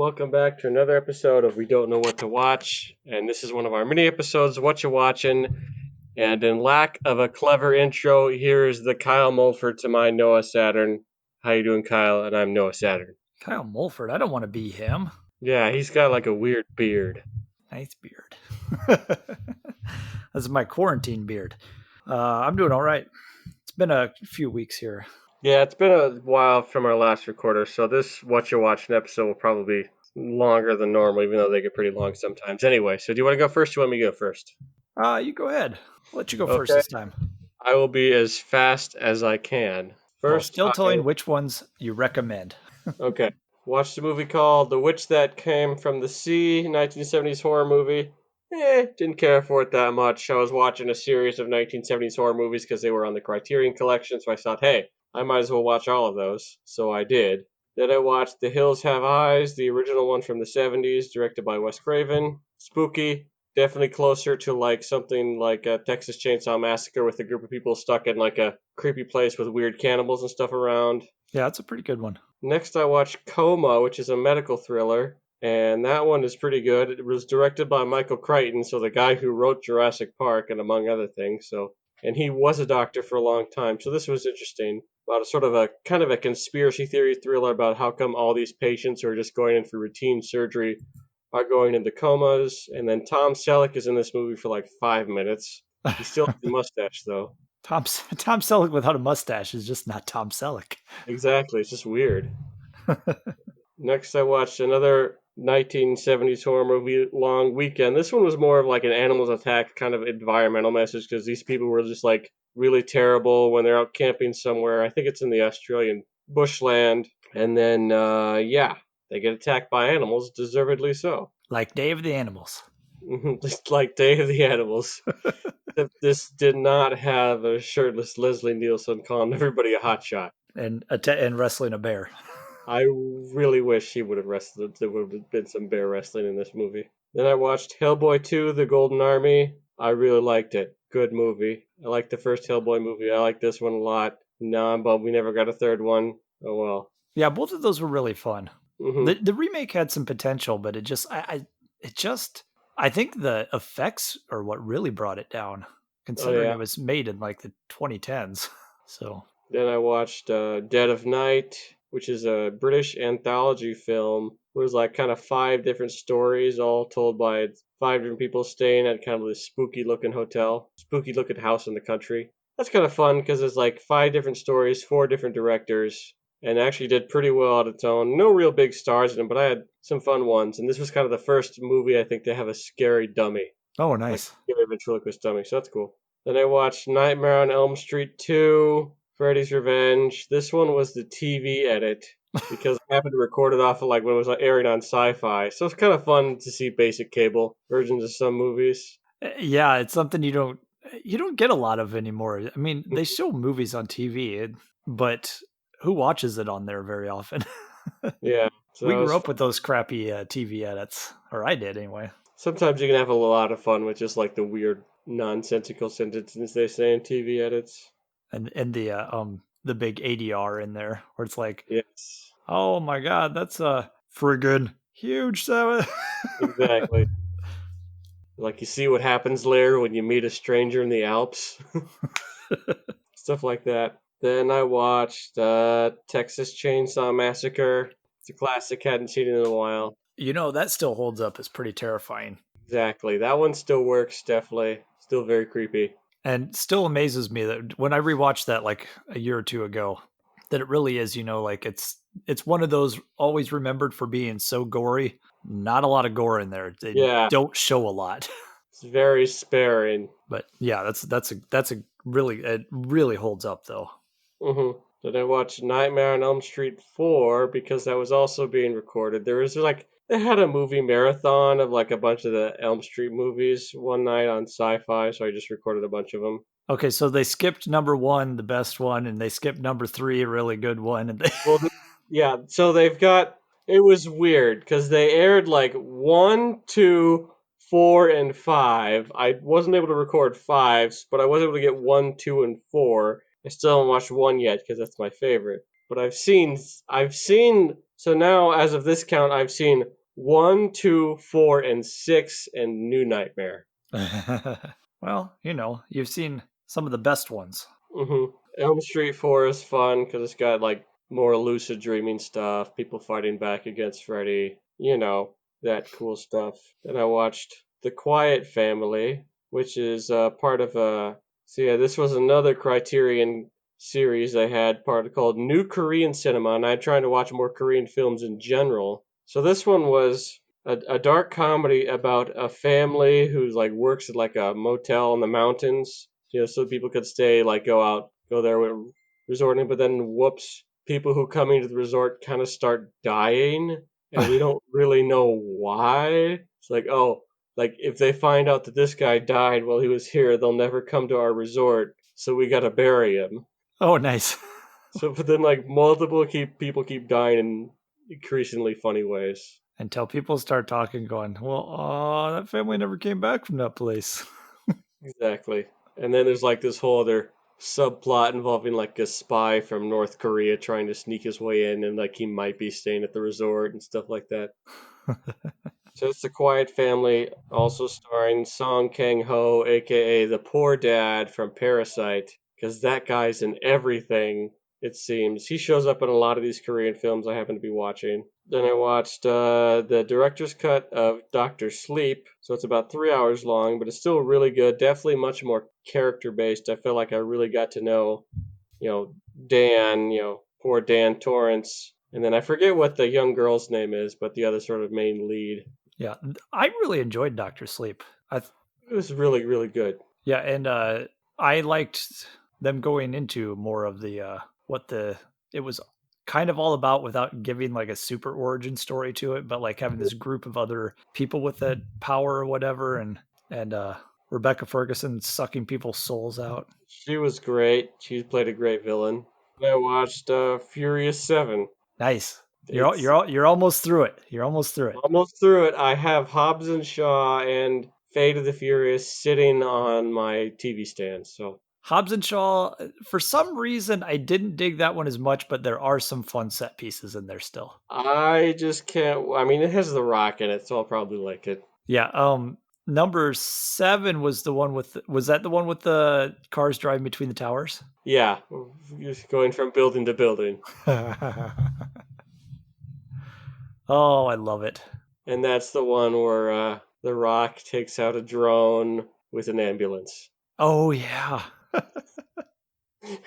Welcome back to another episode of We Don't Know What to Watch, and this is one of our mini episodes, What You Watchin', and in lack of a clever intro, here is the Kyle Mulford to my Noah Saturn. How you doing, Kyle? And I'm Noah Saturn. Kyle Mulford, I don't want to be him. Yeah, he's got like a weird beard. Nice beard. That's my quarantine beard. I'm doing all right. It's been a few weeks here. Yeah, it's been a while from our last recorder, so this What You Watching episode will probably be longer than normal, even though they get pretty long sometimes. Anyway, so do you want to go first or do you want me to go first? You go ahead. I'll let you go first Okay. this time. I will be as fast as I can. While First, still telling which ones you recommend. Okay. Watched a movie called The Witch That Came from the Sea, 1970s horror movie. Didn't care for it that much. I was watching a series of 1970s horror movies because they were on the Criterion Collection, so I thought, hey, I might as well watch all of those. So I did. Then I watched The Hills Have Eyes, the original one from the 70s, directed by Wes Craven. Spooky. Definitely closer to like something like a Texas Chainsaw Massacre with a group of people stuck in like a creepy place with weird cannibals and stuff around. Yeah, that's a pretty good one. Next, I watched Coma, which is a medical thriller, and that one is pretty good. It was directed by Michael Crichton, so the guy who wrote Jurassic Park and among other things. And he was a doctor for a long time, so this was interesting. About a sort of a kind of a conspiracy theory thriller about how come all these patients who are just going in for routine surgery are going into comas. And then Tom Selleck is in this movie for like 5 minutes. He still has a mustache though. Tom Selleck without a mustache is just not Tom Selleck. Exactly, it's just weird. Next, I watched another 1970s horror movie, Long Weekend. This one was more of like an animals attack kind of environmental message because these people were just like really terrible when they're out camping somewhere. I think it's in the Australian bushland. And then, they get attacked by animals, deservedly so. Like Day of the Animals. Just like Day of the Animals. This did not have a shirtless Leslie Nielsen calling everybody a hotshot. And wrestling a bear. I really wish he would have wrestled. There would have been some bear wrestling in this movie. Then I watched Hellboy 2, The Golden Army. I really liked it. Good movie. I liked the first Hellboy movie. I like this one a lot. No, I'm bummed we never got a third one. Oh well. Yeah, both of those were really fun. Mm-hmm. The remake had some potential, but I think the effects are what really brought it down, considering it was made in like the 2010s. So then I watched Dead of Night, which is a British anthology film. It was like kind of 5 different stories, all told by 5 different people staying at kind of this spooky looking hotel, spooky looking house in the country. That's kind of fun because it's like 5 different stories, 4 different directors, and actually did pretty well on its own. No real big stars in it, but I had some fun ones. And this was kind of the first movie I think to have a scary dummy. Oh, nice. Like a ventriloquist dummy, so that's cool. Then I watched Nightmare on Elm Street 2, Freddy's Revenge. This one was the TV edit because I happened to record it off of like when it was airing on Sci-Fi. So it's kind of fun to see basic cable versions of some movies. Yeah, it's something you don't get a lot of anymore. I mean, they show movies on TV, but who watches it on there very often? Yeah. So we grew up with those crappy TV edits, or I did anyway. Sometimes you can have a lot of fun with just like the weird nonsensical sentences they say in TV edits. And the big ADR in there where it's like, yes, oh my god, that's a friggin' huge Sabbath. Exactly. Like you see what happens later when you meet a stranger in the Alps. Stuff like that. Then I watched Texas Chainsaw Massacre. It's a classic, hadn't seen it in a while. You know, that still holds up. It's pretty terrifying. Exactly. That one still works, definitely. Still very creepy. And still amazes me that when I rewatched that like a year or two ago, that it really is, like it's one of those always remembered for being so gory. Not a lot of gore in there. They don't show a lot. It's very sparing. But yeah, that's a really, it really holds up though. Mm-hmm. Then I watched Nightmare on Elm Street 4 because that was also being recorded. They had a movie marathon of like a bunch of the Elm Street movies one night on Sci-Fi, so I just recorded a bunch of them. Okay, so they skipped number 1, the best one, and they skipped number 3, a really good one. And so they've got, it was weird because they aired like 1, 2, 4, and 5. I wasn't able to record 5s, but I was able to get 1, 2, and 4. I still haven't watched 1 yet because that's my favorite. But I've seen So now, as of this count, I've seen 1, 2, 4, and 6, and New Nightmare. Well, you've seen some of the best ones. Elm Street 4 is fun because it's got like more lucid dreaming stuff, people fighting back against Freddy, that cool stuff. Then I watched The Quiet Family, which is part of a. So yeah, this was another Criterion series they had, part called New Korean Cinema, and I'm trying to watch more Korean films in general. So this one was a dark comedy about a family who's like works at like a motel in the mountains, so people could stay, like go there with resorting, but then whoops, people who come into the resort kind of start dying, and we don't really know why. It's like, oh, like if they find out that this guy died while he was here, they'll never come to our resort, so we gotta bury him. Oh, nice. So, but then like multiple people keep dying in increasingly funny ways. Until people start talking, going, well, that family never came back from that place. Exactly. And then there's like this whole other subplot involving like a spy from North Korea trying to sneak his way in, and like he might be staying at the resort and stuff like that. So it's The Quiet Family, also starring Song Kang-ho, aka the poor dad from Parasite, because that guy's in everything, it seems. He shows up in a lot of these Korean films I happen to be watching. Then I watched the director's cut of Doctor Sleep, so it's about 3 hours long, but it's still really good. Definitely much more character based. I feel like I really got to know, Dan, poor Dan Torrance, and then I forget what the young girl's name is, but the other sort of main lead. Yeah, I really enjoyed Doctor Sleep. It was really, really good. Yeah, and I liked them going into more of the it was kind of all about, without giving like a super origin story to it, but like having this group of other people with that power or whatever, and Rebecca Ferguson sucking people's souls out. She was great. She played a great villain. I watched Furious 7. Nice. It's You're almost through it. You're almost through it. almost through it. I have Hobbs and Shaw and Fate of the Furious sitting on my TV stand. So Hobbs and Shaw, for some reason, I didn't dig that one as much, but there are some fun set pieces in there still. I just can't. I mean, it has The Rock in it, so I'll probably like it. Yeah. Number 7 was the one with. Was that the one with the cars driving between the towers? Yeah, just going from building to building. Oh, I love it. And that's the one where The Rock takes out a drone with an ambulance. Oh yeah.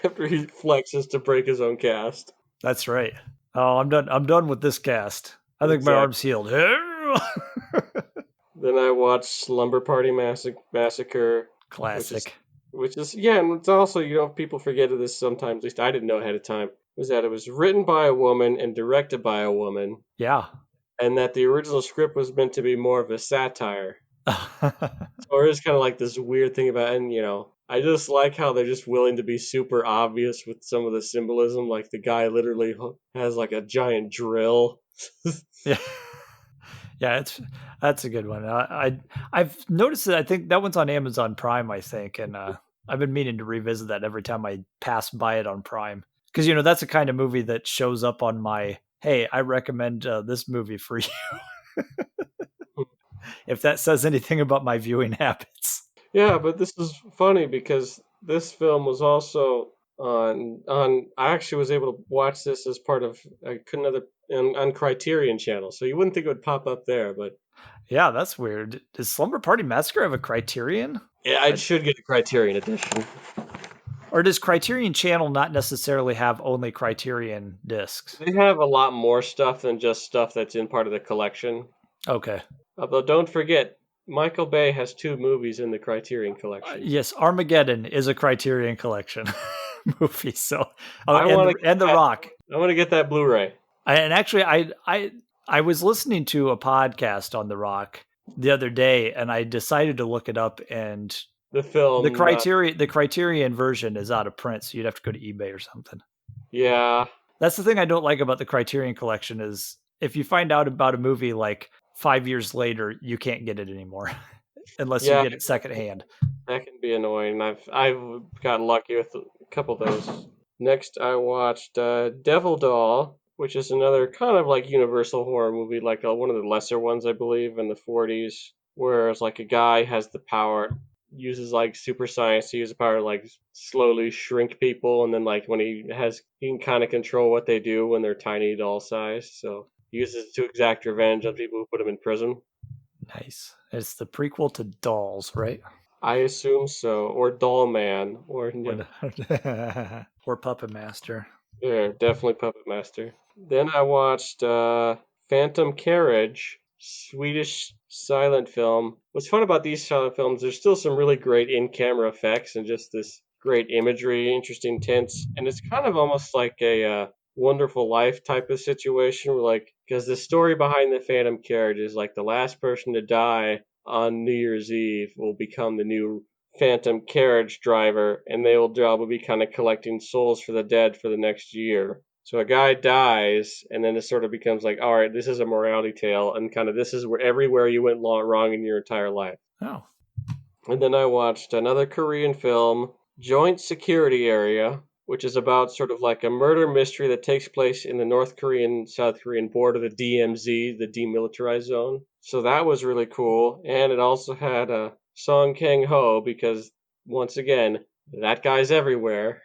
After he flexes to break his own cast. That's right. Oh, I'm done. I'm done with this cast. I think my arm's healed. Then I watched Slumber Party Massacre. Classic. Which is, yeah, and it's also, people forget of this sometimes, at least I didn't know ahead of time, was that it was written by a woman and directed by a woman. Yeah. And that the original script was meant to be more of a satire. Or it's kind of like this weird thing about, and I just like how they're just willing to be super obvious with some of the symbolism. Like the guy literally has like a giant drill. Yeah. Yeah, that's a good one. I've noticed that. I think that one's on Amazon Prime, I think, and I've been meaning to revisit that every time I pass by it on Prime, because that's the kind of movie that shows up on my, hey, I recommend this movie for you. If that says anything about my viewing habits. Yeah, but this is funny because this film was also on. I actually was able to watch this as part of on Criterion Channel, so you wouldn't think it would pop up there, but yeah, that's weird. Does Slumber Party Massacre have a Criterion? Yeah, I should get a Criterion edition. Or does Criterion Channel not necessarily have only Criterion discs? They have a lot more stuff than just stuff that's in part of the collection. Okay. Although don't forget, Michael Bay has 2 movies in the Criterion collection. Yes, Armageddon is a Criterion collection movie. So, and The Rock. I want to get that Blu-ray. And actually, I was listening to a podcast on The Rock the other day, and I decided to look it up. And the Criterion version is out of print, so you'd have to go to eBay or something. Yeah, that's the thing I don't like about the Criterion collection is if you find out about a movie like 5 years later, you can't get it anymore unless you get it secondhand. That can be annoying. I've gotten lucky with a couple of those. Next, I watched Devil Doll, which is another kind of like universal horror movie, like one of the lesser ones, I believe, in the 40s, where it's like a guy has the power, uses like super science to use the power to like slowly shrink people, and then like when he can kind of control what they do when they're tiny doll size. So he uses it to exact revenge on people who put him in prison. Nice. It's the prequel to Dolls, right? I assume so, or Doll Man, or Or, yeah, or Puppet Master. yeah, definitely Puppet Master. Then I watched Phantom Carriage, Swedish silent film. What's fun about these silent films, there's still some really great in-camera effects and just this great imagery, interesting tints, and it's kind of almost like a Wonderful Life type of situation, where like, because the story behind the Phantom Carriage is like the last person to die on New Year's Eve will become the new Phantom Carriage driver, and they will job will be kind of collecting souls for the dead for the next year. So a guy dies, and then it sort of becomes like, all right, this is a morality tale, and kind of this is where everywhere you went wrong in your entire life. Oh. And then I watched another Korean film, Joint Security Area, which is about sort of like a murder mystery that takes place in the North Korean South Korean border, the DMZ, the demilitarized zone. So that was really cool, and it also had Song Kang Ho, because once again, that guy's everywhere.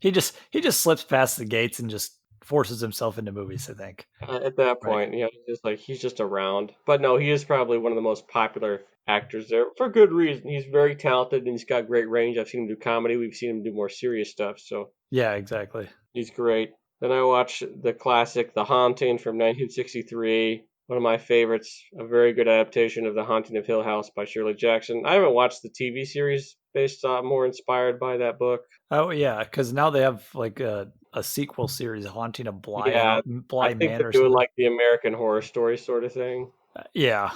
he just slips past the gates and just forces himself into movies, I think. At that Right. point, he's just around. But no, he is probably one of the most popular actors there for good reason. He's very talented and he's got great range. I've seen him do comedy. We've seen him do more serious stuff, so Yeah, exactly. he's great. Then I watched the classic The Haunting from 1963. One of my favorites, a very good adaptation of The Haunting of Hill House by Shirley Jackson. I haven't watched the TV series based on more inspired by that book. Oh yeah, because now they have like a sequel series, Haunting of Yeah, I Bly think they're Manor or doing something. like the American Horror Story sort of thing. Yeah,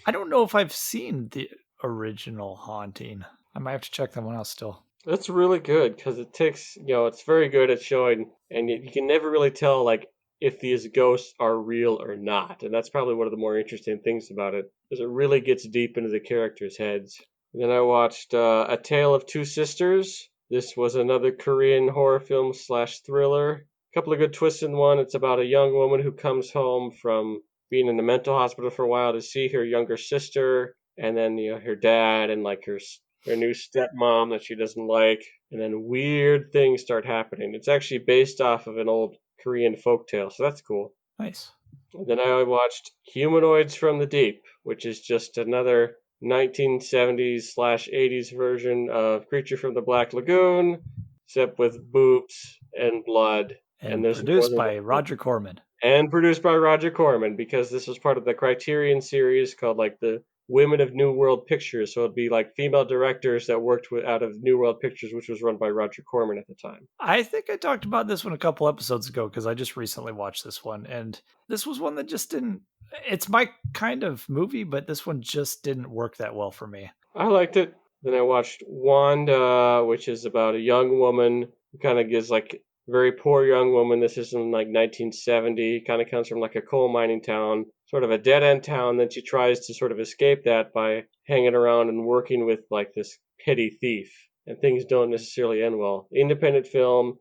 I don't know if I've seen the original Haunting. I might have to check that one out still. That's really good because it takes, it's very good at showing, and you can never really tell, like, if these ghosts are real or not. And that's probably one of the more interesting things about it, because it really gets deep into the characters' heads. And then I watched A Tale of Two Sisters. This was another Korean horror film slash thriller. A couple of good twists in one. It's about a young woman who comes home from being in the mental hospital for a while to see her younger sister, and then her dad and like her new stepmom that she doesn't like, and then weird things start happening. It's actually based off of an old Korean folktale, so that's cool. Nice. And then I watched Humanoids from the Deep, which is just another 1970s slash 80s version of Creature from the Black Lagoon, except with boobs and blood, and And there's more produced than by one. Roger Corman. And produced by Roger Corman, because this was part of the Criterion series called like the Women of New World Pictures. So it'd be like female directors that worked out of New World Pictures, which was run by Roger Corman at the time. I think I talked about this one a couple episodes ago because I just recently watched this one, and this was one that just didn't. It's my kind of movie, but this one just didn't work that well for me. I liked it. Then I watched Wanda, which is about a young woman who kind of gives like very poor young woman. This is in like 1970. Kind of comes from like a coal mining town, sort of a dead end town. Then she tries to sort of escape that by hanging around and working with like this petty thief. And things don't necessarily end well. Independent film,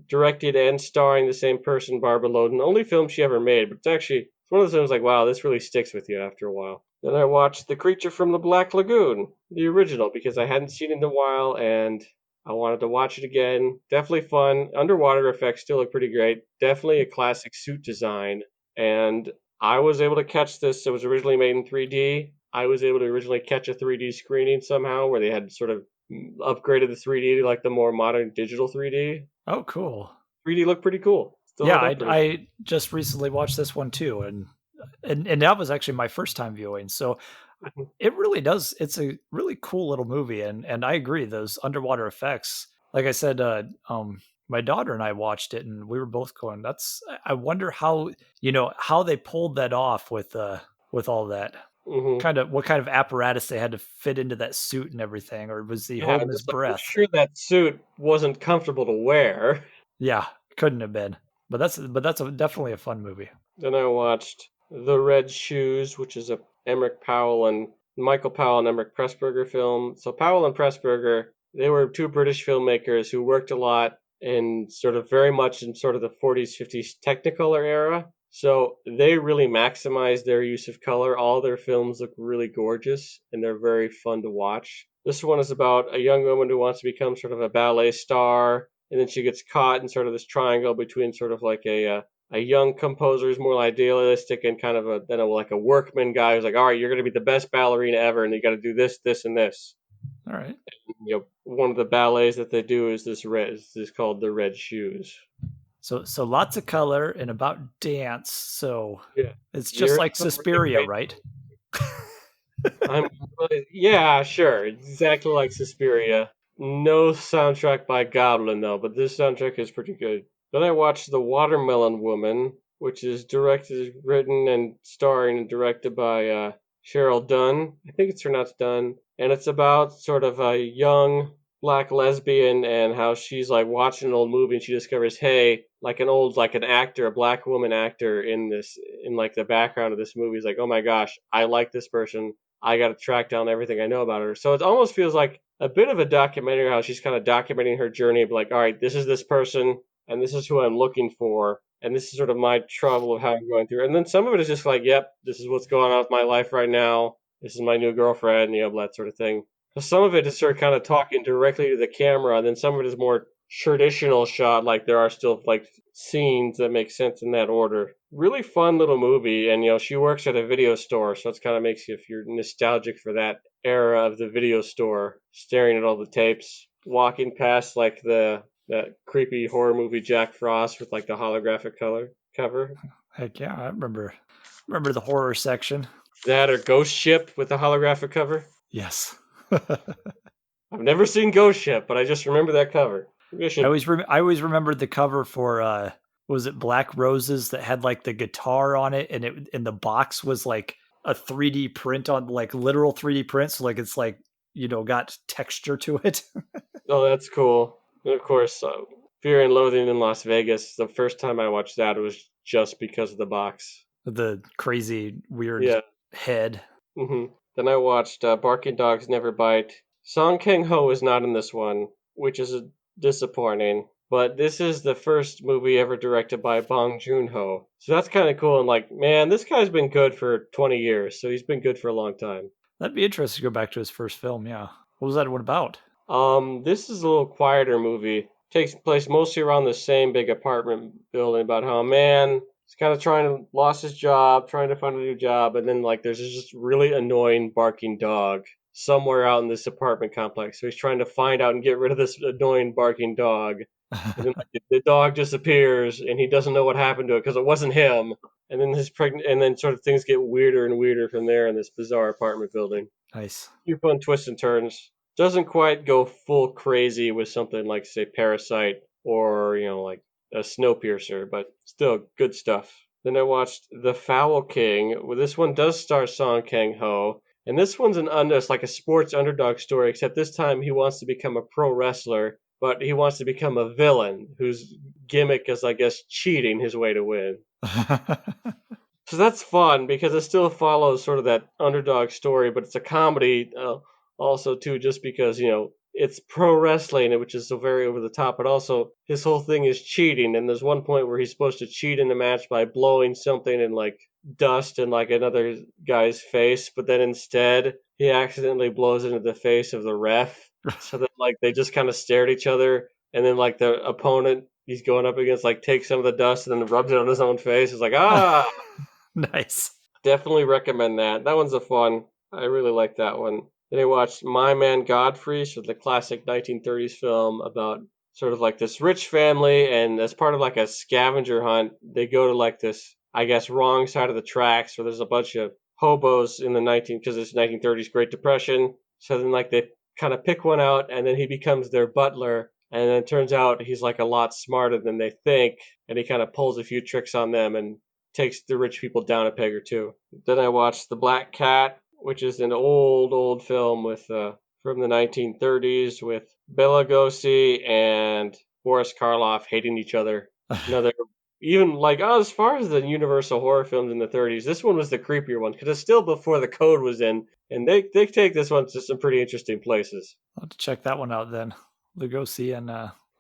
directed and starring the same person, Barbara Loden. Only film she ever made, but it's one of those films like, wow, this really sticks with you after a while. Then I watched The Creature from the Black Lagoon, the original, because I hadn't seen it in a while and I wanted to watch it again. Definitely fun. Underwater effects still look pretty great. Definitely a classic suit design. And I was able to catch this. It was originally made in 3D. I was able to originally catch a 3D screening somehow where they had sort of upgraded the 3D to like the more modern digital 3D. Oh, cool. 3D looked pretty cool. Still Yeah, held up I, pretty. I just recently watched this one too, and that was actually my first time viewing. So Mhm. it really does. It's a really cool little movie, and I agree. Those underwater effects, like I said, my daughter and I watched it, and we were both going. I wonder how they pulled that off with all that Mhm. what kind of apparatus they had to fit into that suit and everything, or was he Yeah, holding I'm his just like, I'm breath? sure that suit wasn't comfortable to wear. Yeah, couldn't have been. But that's definitely a fun movie. Then I watched The Red Shoes, which is a Emmerich Powell and Michael Powell and Emmerich Pressburger film. So Powell and Pressburger, they were two British filmmakers who worked a lot and sort of very much in sort of the 40s, 50s Technicolor era. So they really maximize their use of color. All their films look really gorgeous and they're very fun to watch. This one is about a young woman who wants to become sort of a ballet star, and then she gets caught in sort of this triangle between sort of like a young composer who's more idealistic and kind of like a workman guy who's like, all right, you're going to be the best ballerina ever, and you got to do this, this, and this. All right. One of the ballets that they do is is called the Red Shoes. So lots of color and about dance. So Yeah, it's just you're like Suspiria, right? I'm yeah, sure, exactly like Suspiria. No soundtrack by Goblin though, but this soundtrack is pretty good. Then I watched The Watermelon Woman, which is directed, written, and starring and directed by Cheryl Dunn. I think it's pronounced Dunn, and it's about sort of a young black lesbian and how she's like watching an old movie and she discovers, hey, like an actor, a black woman actor in like the background of this movie is like, oh my gosh, I like this person. I got to track down everything I know about her. So it almost feels like a bit of a documentary, how she's kind of documenting her journey of like, all right, this is this person, and this is who I'm looking for, and this is sort of my trouble of how I'm going through. And then some of it is just like, yep, this is what's going on with my life right now. This is my new girlfriend, that sort of thing. So some of it is sort of kind of talking directly to the camera, and then some of it is more traditional shot, like there are still like scenes that make sense in that order. Really fun little movie, and she works at a video store, so it's kind of makes you, if you're nostalgic for that era of the video store, staring at all the tapes, walking past like that creepy horror movie Jack Frost with like the holographic cover. Heck yeah, I remember the horror section. That or Ghost Ship with the holographic cover. Yes. I've never seen Ghost Ship, but I just remember that cover. Maybe I should. I always remembered the cover for was it Black Roses that had like the guitar on it, and the box was like a 3D print on, like literal 3D print, so like it's like got texture to it. Oh, that's cool. And of course, Fear and Loathing in Las Vegas. The first time I watched that, it was just because of the box. The crazy weird Yeah. head. Then I watched Barking Dogs Never Bite. Song Kang-ho is not in this one, which is disappointing. But this is the first movie ever directed by Bong Joon-ho. So that's kind of cool. And like, man, this guy's been good for 20 years. So he's been good for a long time. That'd be interesting to go back to his first film. Yeah. What was that one about? This is a little quieter movie. Takes place mostly around the same big apartment building about how a man is kind of lost his job, trying to find a new job, and then like there's this just really annoying barking dog somewhere out in this apartment complex. So he's trying to find out and get rid of this annoying barking dog. And then like, the dog disappears and he doesn't know what happened to it because it wasn't him. And then and then sort of things get weirder and weirder from there in this bizarre apartment building. Nice. Few fun twists and turns. Doesn't quite go full crazy with something like, say, Parasite or, like a Snowpiercer, but still good stuff. Then I watched The Foul King. Well, this one does star Song Kang-ho, and this one's it's like a sports underdog story, except this time he wants to become a pro wrestler, but he wants to become a villain whose gimmick is, I guess, cheating his way to win. So that's fun because it still follows sort of that underdog story, but it's a comedy also too, just because it's pro wrestling, which is so very over the top. But also his whole thing is cheating, and there's one point where he's supposed to cheat in the match by blowing something in like dust in like another guy's face, but then instead he accidentally blows into the face of the ref, so that like they just kind of stare at each other, and then like the opponent he's going up against like takes some of the dust and then rubs it on his own face. It's like Nice. Definitely recommend that. That one's a fun. I really like that one. Then I watched My Man Godfrey, so the classic 1930s film about sort of like this rich family, and as part of like a scavenger hunt, they go to like this, I guess, wrong side of the tracks where there's a bunch of hobos in the because it's 1930s Great Depression. So then like they kind of pick one out, and then he becomes their butler, and then it turns out he's like a lot smarter than they think, and he kind of pulls a few tricks on them and takes the rich people down a peg or two. Then I watched The Black Cat, which is an old film with from the 1930s with Bela Lugosi and Boris Karloff hating each other. Another even like as far as the Universal horror films in the 30s, this one was the creepier one because it's still before the code was in, and they take this one to some pretty interesting places. I'll have to check that one out then. Lugosi and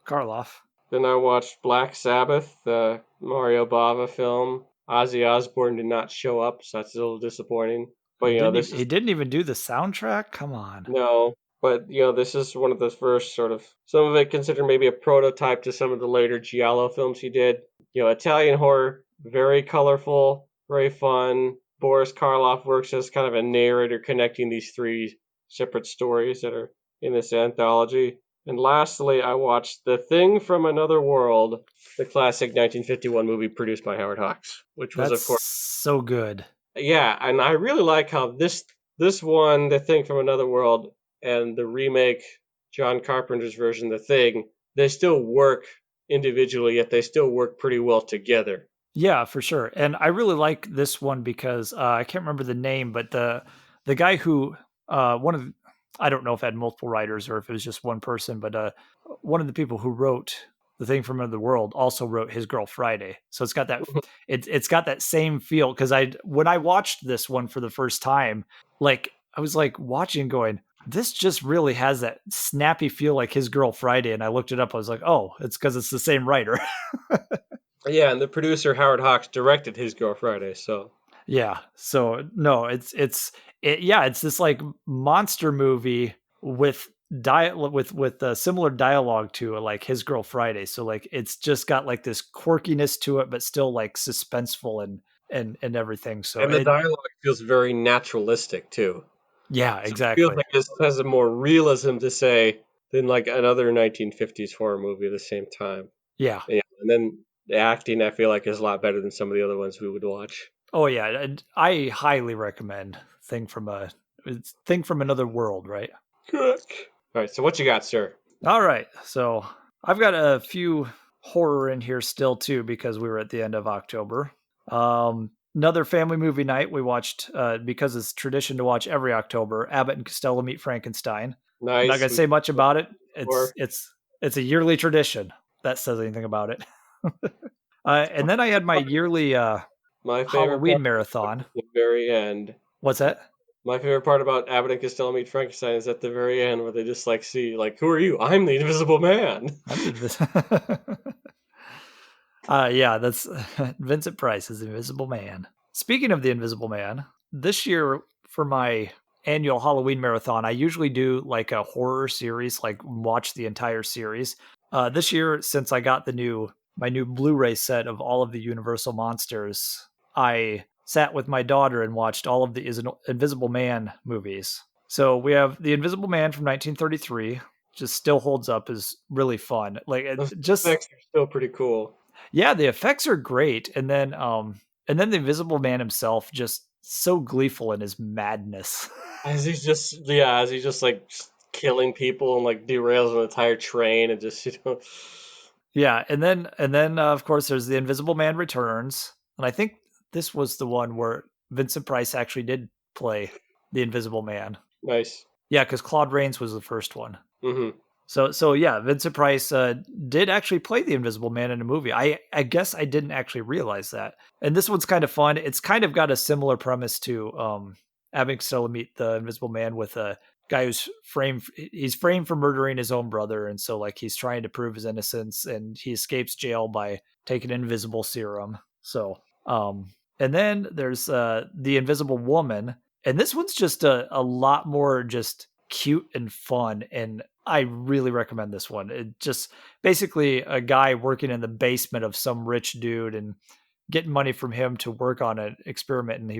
Karloff. Then I watched Black Sabbath, the Mario Bava film. Ozzy Osbourne did not show up, so that's a little disappointing. But this He is didn't even do the soundtrack. Come on. no. But this is one of the first sort of some of it considered maybe a prototype to some of the later giallo films he did. Italian horror, very colorful, very fun. Boris Karloff works as kind of a narrator connecting these three separate stories that are in this anthology. And lastly, I watched The Thing from Another World, the classic 1951 movie produced by Howard Hawks, which was, That's of course, so good. yeah, and I really like how this one, The Thing from Another World, and the remake, John Carpenter's version, The Thing, they still work individually, yet they still work pretty well together. Yeah, for sure. And I really like this one because I can't remember the name, but the guy who one of I don't know if it had multiple writers or if it was just one person, but one of the people who wrote The Thing from Another World also wrote His Girl Friday. So it's got that it's got that same feel because when I watched this one for the first time, like I was like watching going, this just really has that snappy feel like His Girl Friday. And I looked it up. I was like, oh, it's because it's the same writer. Yeah, and the producer Howard Hawks directed His Girl Friday, so Yeah. So no, it's this like monster movie with with similar dialogue to like His Girl Friday. So like it's just got like this quirkiness to it, but still like suspenseful and everything. So and the dialogue feels very naturalistic too. yeah, So it feels exactly. like this has a more realism to say than like another 1950s horror movie at the same time. Yeah. Yeah, and then the acting I feel like is a lot better than some of the other ones we would watch. Oh yeah, and I highly recommend Thing from Another World, right? All right, so what you got, sir? All right. So I've got a few horror in here still too because we were at the end of October. Another family movie night we watched because it's tradition to watch every October. Abbott and Costello Meet Frankenstein. I'm not Nice. gonna say much about it. Or It's a yearly tradition. That says anything about it. And then I had my yearly my favorite part Halloween marathon. at the very end. What's that? My favorite part about Abbott and Costello Meet Frankenstein is at the very end where they just like see like, who are you? I'm the Invisible Man. I'm the yeah, that's Vincent Price is the Invisible Man. Speaking of the Invisible Man, this year for my annual Halloween marathon, I usually do like a horror series, like watch the entire series. This year, since I got my new Blu-ray set of all of the Universal monsters, I sat with my daughter and watched all of the Invisible Man movies. So we have the Invisible Man from 1933, just still holds up, is really fun. Like Those just effects are still pretty cool. yeah, the effects are great, and then the Invisible Man himself just so gleeful in his madness. As he's just like killing people and like derails an entire train and just Yeah, and then of course there's the Invisible Man Returns, and I think this was the one where Vincent Price actually did play the Invisible Man. nice. Yeah, because Claude Rains was the first one. Mm-hmm. So yeah, Vincent Price did actually play the Invisible Man in a movie. I guess I didn't actually realize that. And this one's kind of fun. It's kind of got a similar premise to having Costello meet the Invisible Man with a guy who's framed. He's framed for murdering his own brother, and so like he's trying to prove his innocence, and he escapes jail by taking an invisible serum. So and then there's the Invisible Woman, and this one's just a lot more just cute and fun, and I really recommend this one. It just basically a guy working in the basement of some rich dude and getting money from him to work on an experiment, and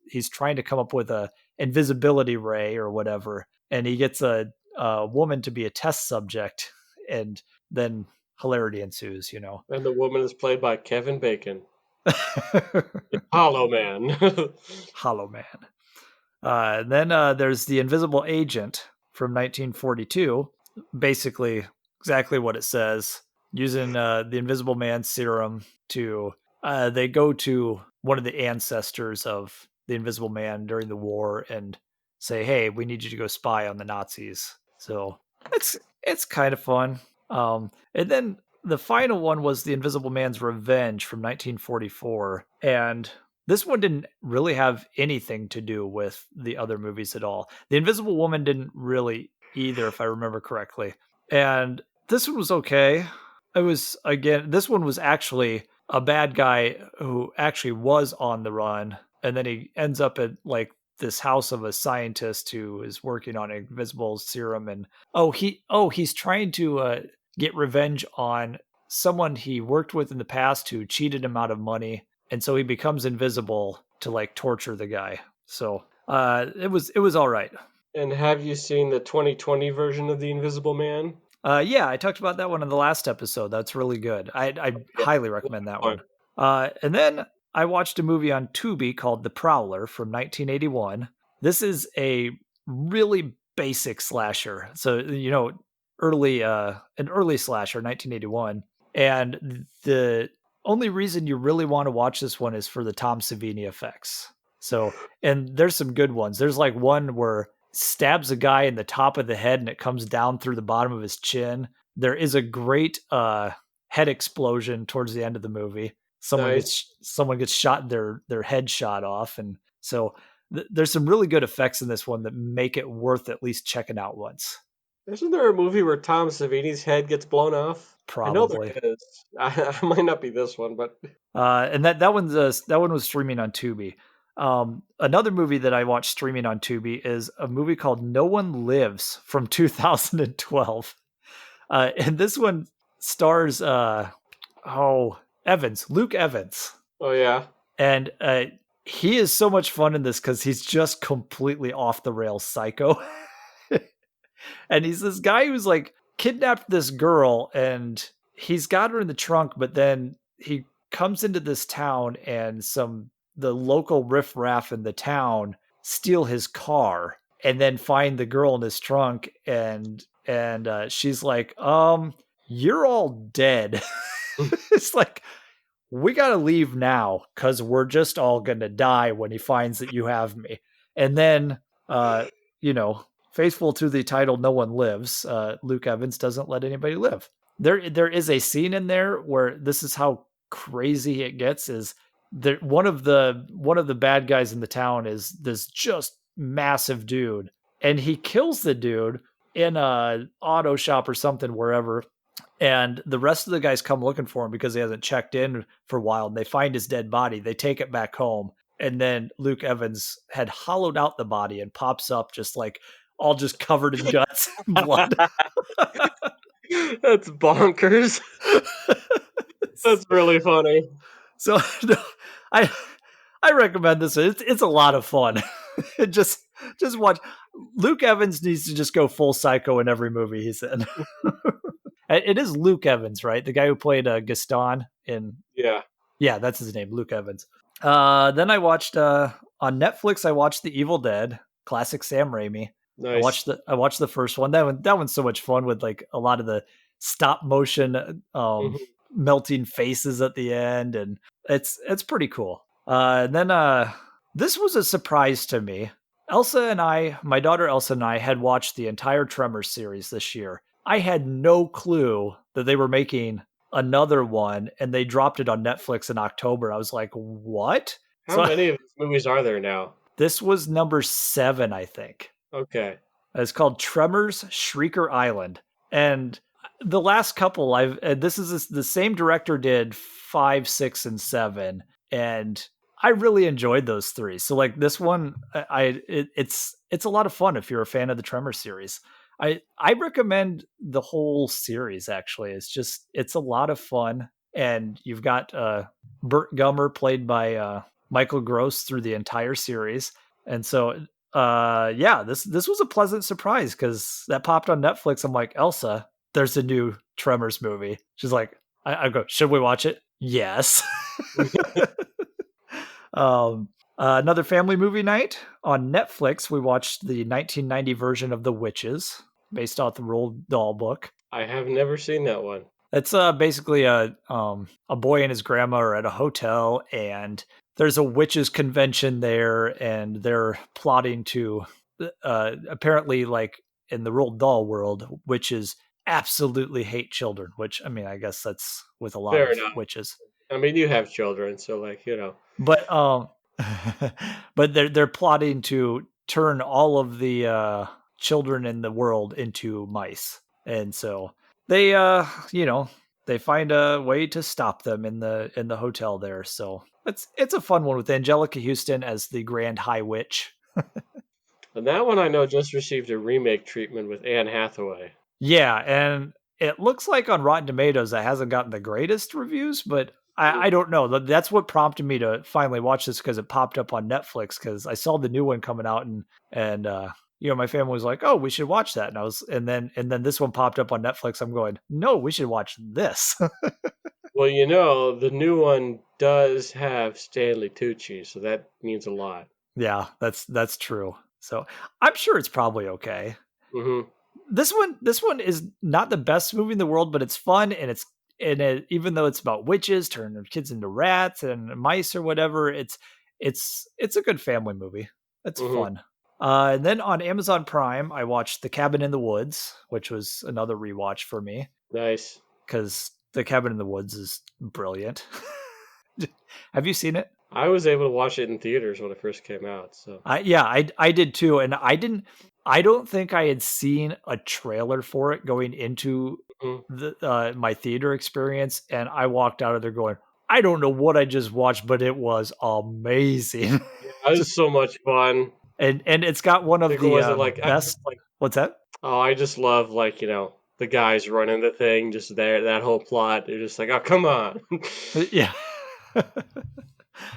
he's trying to come up with a invisibility ray or whatever, and he gets a woman to be a test subject, and then hilarity ensues, you know. And the woman is played by Kevin Bacon. Hollow Man. Hollow Man. Then there's the Invisible Agent from 1942. Basically, exactly what it says. Using the Invisible Man serum to, they go to one of the ancestors of the Invisible Man during the war and say, "Hey, we need you to go spy on the Nazis." So it's kind of fun. And then the final one was the Invisible Man's Revenge from 1944, and this one didn't really have anything to do with the other movies at all. The Invisible Woman didn't really either, if I remember correctly. And this one was okay. it was, again, this one was actually a bad guy who actually was on the run, and then he ends up at like this house of a scientist who is working on an invisible serum, and he's trying to get revenge on someone he worked with in the past who cheated him out of money, and so he becomes invisible to like torture the guy. So it was all right. And have you seen the 2020 version of The Invisible Man? Yeah, I talked about that one in the last episode. That's really good. I Yeah. highly recommend that Fun. one. And then I watched a movie on Tubi called The Prowler from 1981. This is a really basic slasher. So, an early slasher, 1981. And the only reason you really want to watch this one is for the Tom Savini effects. So, and there's some good ones. There's like one where stabs a guy in the top of the head and it comes down through the bottom of his chin. There is a great head explosion towards the end of the movie. Nice. Someone gets shot, their head shot off, and so there's some really good effects in this one that make it worth at least checking out once. Isn't there a movie where Tom Savini's head gets blown off? I know there Probably. is. I might not be this one, but And that one was streaming on Tubi. Another movie that I watched streaming on Tubi is a movie called No One Lives from 2012. And this one stars Luke Evans. oh yeah. And he is so much fun in this because he's just completely off the rails psycho. And he's this guy who's like kidnapped this girl and he's got her in the trunk, but then he comes into this town and the local riffraff in the town steal his car and then find the girl in his trunk, and she's like, you're all dead. It's like, we gotta leave now because we're just all gonna die when he finds that you have me. And then faithful to the title No One Lives, Luke Evans doesn't let anybody live. There is a scene in there where this is how crazy it gets. Is there one of the bad guys in the town is this just massive dude, and he kills the dude in a auto shop or something wherever, and the rest of the guys come looking for him because he hasn't checked in for a while, and they find his dead body. They take it back home, and then Luke Evans had hollowed out the body and pops up just like all just covered in guts and blood. That's bonkers. That's really funny. So I I recommend this. It's a lot of fun. just watch. Luke Evans needs to just go full psycho in every movie he's in. It is Luke Evans, right? The guy who played Gaston in. Yeah, that's his name, Luke Evans. Then I watched on Netflix. I watched The Evil Dead, classic Sam Raimi. Nice. I watched the first one. That one's so much fun with like a lot of the stop motion melting faces at the end, and it's pretty cool. And then this was a surprise to me. My daughter Elsa and I had watched the entire Tremors series this year. I had no clue that they were making another one, and they dropped it on Netflix in October. I was like, what? How many of these movies are there now? This was number 7, I think. Okay. It's called Tremors Shrieker Island. And the last couple the same director did 5, 6, and 7. And I really enjoyed those 3. So like this one, it's a lot of fun if you're a fan of the Tremors series. I recommend the whole series, actually. It's a lot of fun. And you've got Burt Gummer played by Michael Gross through the entire series. And so this was a pleasant surprise because that popped on Netflix. I'm like, Elsa, there's a new Tremors movie. She's like, I go, should we watch it? Yes. Another family movie night on Netflix. We watched the 1990 version of The Witches, based off the Roald Dahl book. I have never seen that one. It's basically a boy and his grandma are at a hotel, and there's a witches convention there, and they're plotting to apparently, like in the Roald Dahl world, witches absolutely hate children. Which, I mean, I guess that's with a lot Fair of enough. witches. I mean, you have children, so like, But but they're plotting to turn all of the children in the world into mice, and so they they find a way to stop them in the hotel there. So it's a fun one with Angelica Houston as the Grand High Witch. And that one I know just received a remake treatment with Anne Hathaway. Yeah, and it looks like on Rotten Tomatoes that hasn't gotten the greatest reviews, but I don't know. That's what prompted me to finally watch this because it popped up on Netflix because I saw the new one coming out and my family was like, "Oh, we should watch that." And then this one popped up on Netflix. I'm going, "No, we should watch this." Well, the new one does have Stanley Tucci, so that means a lot. Yeah, that's true. So I'm sure it's probably okay. Hmm. This one is not the best movie in the world, but it's fun even though it's about witches turning kids into rats and mice or whatever, it's a good family movie. It's Hmm. fun. And then on Amazon Prime, I watched The Cabin in the Woods, which was another rewatch for me Nice. because The Cabin in the Woods is brilliant. Have you seen it? I was able to watch it in theaters when it first came out. So, I did too, and I don't think I had seen a trailer for it going into mhm. my theater experience, and I walked out of there going, I don't know what I just watched, but it was amazing. Yeah, it was so much fun. and it's got one of Like, the was it like? best. What's that? Oh, I just love the guys running the thing, just there. That whole plot. They're just like, oh, come on. Yeah.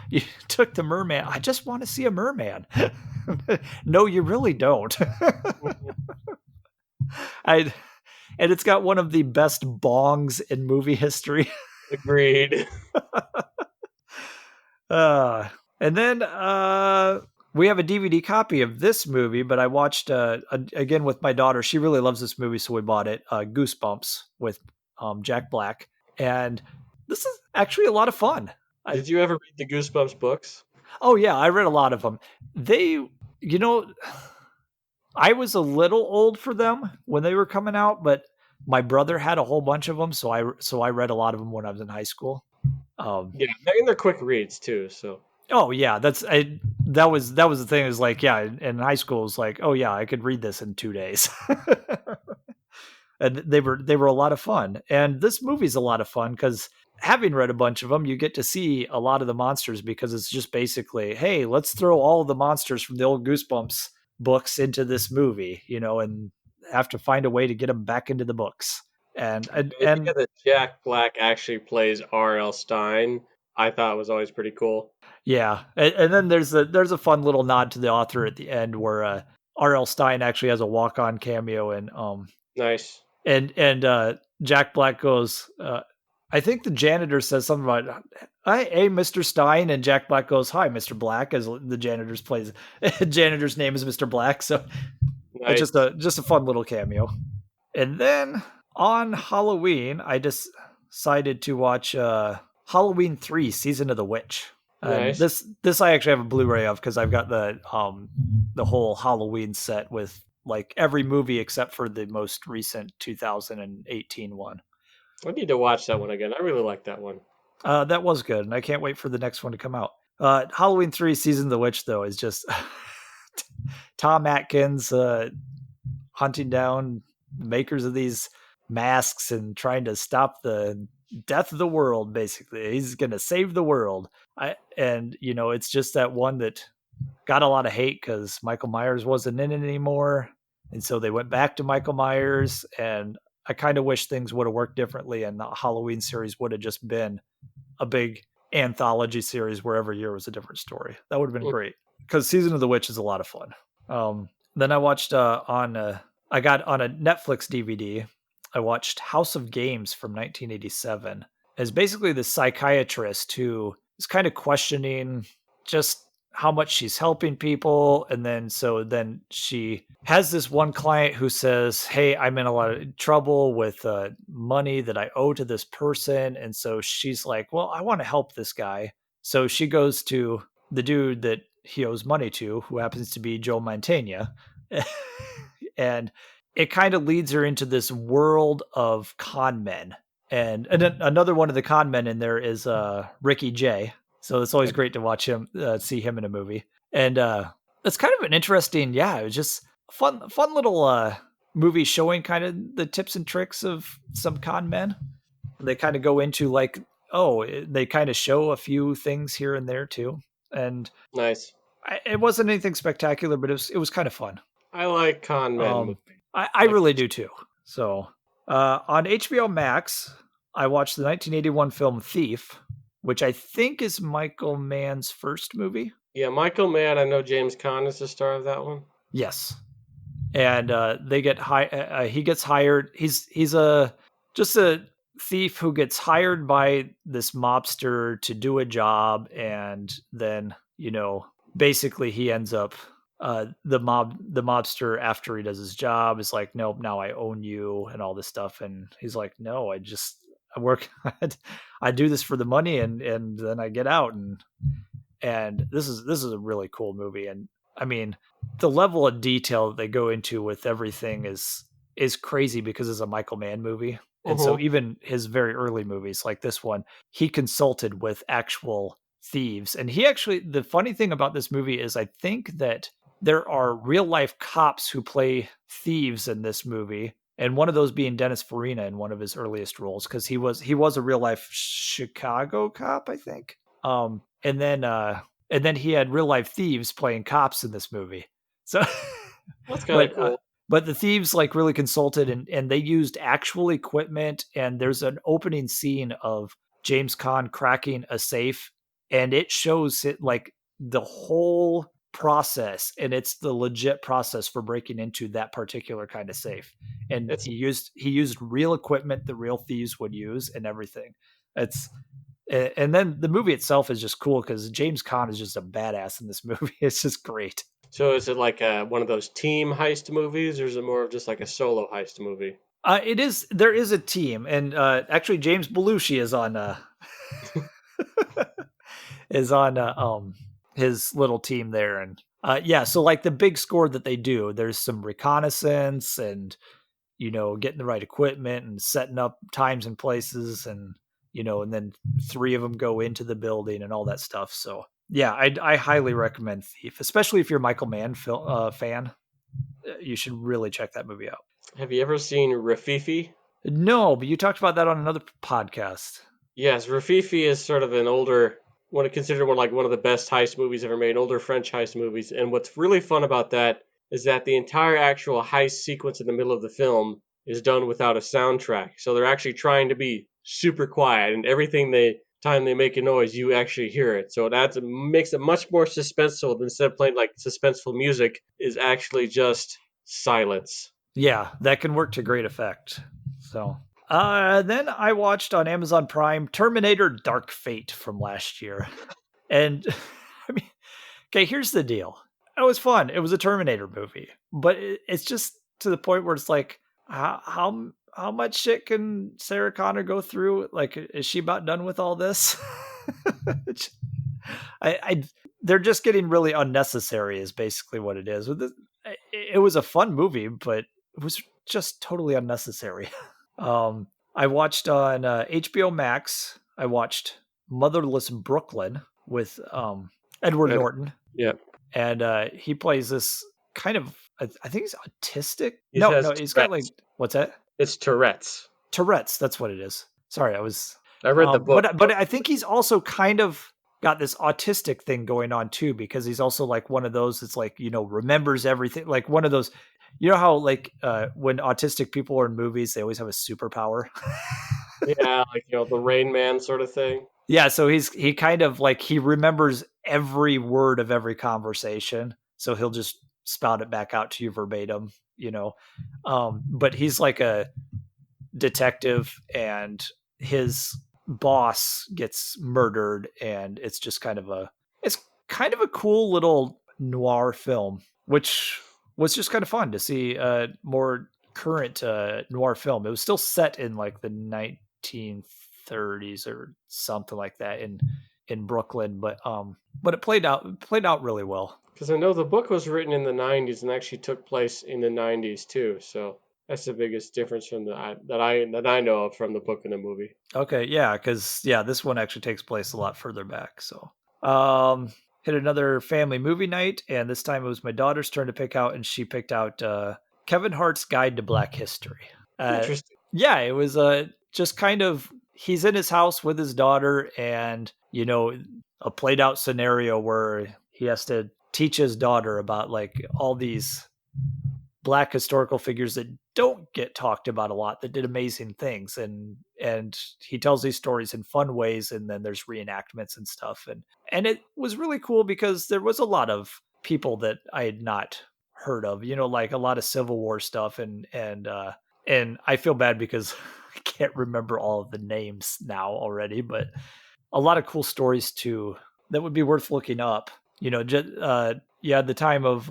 You took the merman. I just want to see a merman. No, you really don't. I and it's got one of the best bongs in movie history. Agreed. And then we have a DVD copy of this movie, but I watched again with my daughter. She really loves this movie, so we bought it. Goosebumps with Jack Black, and this is actually a lot of fun. Did you ever read the Goosebumps books? Oh yeah, I read a lot of them. You know, I was a little old for them when they were coming out, but my brother had a whole bunch of them, so I read a lot of them when I was in high school. Yeah, and they're quick reads too. So, Oh yeah, that was the thing. Is like, yeah, in high school, it was like, oh yeah, I could read this in 2 days, and they were a lot of fun. And this movie's a lot of fun because having read a bunch of them, you get to see a lot of the monsters because it's just basically, hey, let's throw all of the monsters from the old Goosebumps books into this movie, and have to find a way to get them back into the books. And and, the idea and that Jack Black actually plays R.L. Stein, I thought was always pretty cool. Yeah, and then there's a fun little nod to the author at the end where R.L. Stein actually has a walk-on cameo, and Nice. Jack Black goes, I think the janitor says something about, hey, Mr. Stein, and Jack Black goes, hi, Mr. Black, as the janitor's name is Mr. Black, so it's Nice. just a fun little cameo. And then on Halloween, I just decided to watch Halloween 3: Season of the Witch. And Nice. this I actually have a Blu-ray of because I've got the whole Halloween set with like every movie except for the most recent 2018 one. I need to watch that one again. I really like that one. That was good, and I can't wait for the next one to come out. Halloween 3: Season of the Witch, though, is just Tom Atkins hunting down the makers of these masks and trying to stop the death of the world. Basically, he's gonna save the world. It's just that one that got a lot of hate because Michael Myers wasn't in it anymore, and so they went back to Michael Myers. And I kind of wish things would have worked differently, and the Halloween series would have just been a big anthology series where every year was a different story. That would have been Mm. great because Season of the Witch is a lot of fun. Then I watched I got on a Netflix DVD. I watched House of Games from 1987. It's basically the psychiatrist who is kind of questioning just how much she's helping people, and then she has this one client who says, hey, I'm in a lot of trouble with money that I owe to this person. And so she's like, well, I want to help this guy. So she goes to the dude that he owes money to, who happens to be Joe Mantegna. And it kind of leads her into this world of con men. And then another one of the con men in there is Ricky Jay. So it's always great to watch him, see him in a movie. And it's kind of an interesting, it was just a fun little movie showing kind of the tips and tricks of some con men. They kind of go into like, they kind of show a few things here and there too. And Nice. it wasn't anything spectacular, but it was kind of fun. I like con men movies. I Like, really do too. So on HBO Max, I watched the 1981 film Thief, which I think is Michael Mann's first movie. yeah, Michael Mann. I know James Caan is the star of that one. Yes, and they get he gets hired. He's just a thief who gets hired by this mobster to do a job, and then basically he ends up the mobster, after he does his job, is like, nope, now I own you and all this stuff, and he's like, no, I work I do this for the money, and then I get out, and this is a really cool movie. And I mean, the level of detail that they go into with everything is crazy, because it's a Michael Mann movie. And so even his very early movies like this one, he consulted with actual thieves. And the funny thing about this movie is, I think that there are real life cops who play thieves in this movie. And one of those being Dennis Farina in one of his earliest roles, because he was a real life Chicago cop, I think. And then he had real life thieves playing cops in this movie. So That's kind of cool. But the thieves like really consulted, and they used actual equipment. And there's an opening scene of James Caan cracking a safe, and it shows it like the whole process, and it's the legit process for breaking into that particular kind of safe. And he used real equipment that real thieves would use and everything. And then the movie itself is just cool because James Caan is just a badass in this movie. It's just great. So is it like one of those team heist movies, or is it more of just like a solo heist movie? It is. There is a team, and actually James Belushi is on his little team there. And yeah, so like the big score that they do, there's some reconnaissance and getting the right equipment and setting up times and places, and and then 3 of them go into the building and all that stuff. So yeah, I highly recommend Thief, especially if you're a Michael Mann fan. You should really check that movie out. Have you ever seen Rafifi? No, but you talked about that on another podcast. Yes, Rafifi is sort of an older, considered one of the best heist movies ever made, older French heist movies. And what's really fun about that is that the entire actual heist sequence in the middle of the film is done without a soundtrack. So they're actually trying to be super quiet, and time they make a noise, you actually hear it. So makes it much more suspenseful, than instead of playing like suspenseful music, is actually just silence. Yeah, that can work to great effect. So then I watched on Amazon Prime Terminator Dark Fate from last year. And I mean, okay, here's the deal. It was fun. It was a Terminator movie, but it's just to the point where it's like, how much shit can Sarah Connor go through? Like, is she about done with all this? They're just getting really unnecessary is basically what it is. It was a fun movie, but it was just totally unnecessary. I watched on HBO Max, I watched Motherless Brooklyn with Edward Norton. Yeah. And he plays this kind of, I think he's autistic. He's he's got like, what's that? It's Tourette's. Tourette's, that's what it is. Sorry, I read the book. But I think he's also kind of got this autistic thing going on too, because he's also like one of those that's like, remembers everything. Like one of those, how like when autistic people are in movies, they always have a superpower. Yeah, like the Rain Man sort of thing. Yeah, so he kind of like, he remembers every word of every conversation, so he'll just spout it back out to you verbatim, but he's like a detective, and his boss gets murdered, and it's just kind of a cool little noir film, which was just kind of fun to see a more current noir film. It was still set in like the 1930s or something like that in Brooklyn, but it played out really well. Because I know the book was written in the 90s and actually took place in the 90s too, so that's the biggest difference from that I know of from the book and the movie. Okay, yeah, because this one actually takes place a lot further back. So, hit another family movie night, and this time it was my daughter's turn to pick out, and she picked out Kevin Hart's Guide to Black History. Interesting. Yeah, it was just kind of, he's in his house with his daughter, and a played out scenario where he has to teach his daughter about like all these Black historical figures that don't get talked about a lot that did amazing things, and he tells these stories in fun ways, and then there's reenactments and stuff, and it was really cool because there was a lot of people that I had not heard of, like a lot of Civil War stuff, and I feel bad because I can't remember all of the names now already, but a lot of cool stories too that would be worth looking up. The time of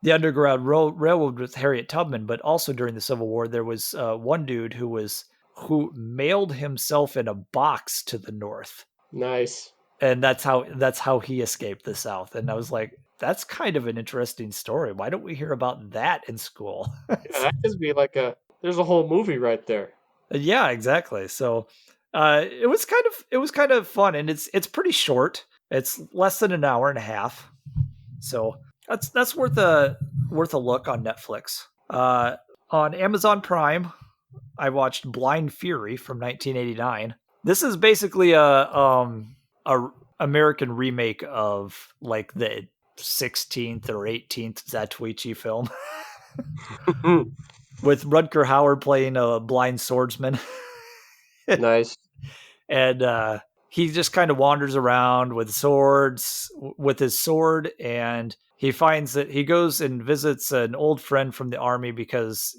the Underground Railroad with Harriet Tubman, but also during the Civil War, there was one dude who mailed himself in a box to the North, Nice. and that's how he escaped the South. And I was like, that's kind of an interesting story. Why don't we hear about that in school? Yeah, that could be like there's a whole movie right there. Yeah, exactly. So it was kind of fun, and it's pretty short. It's less than an hour and a half. So that's worth a look on Netflix. On Amazon Prime, I watched Blind Fury from 1989. This is basically a American remake of like the 16th or 18th Zatoichi film with Rutger Hauer playing a blind swordsman. Nice. And he just kind of wanders around with his sword, and he finds that he goes and visits an old friend from the army because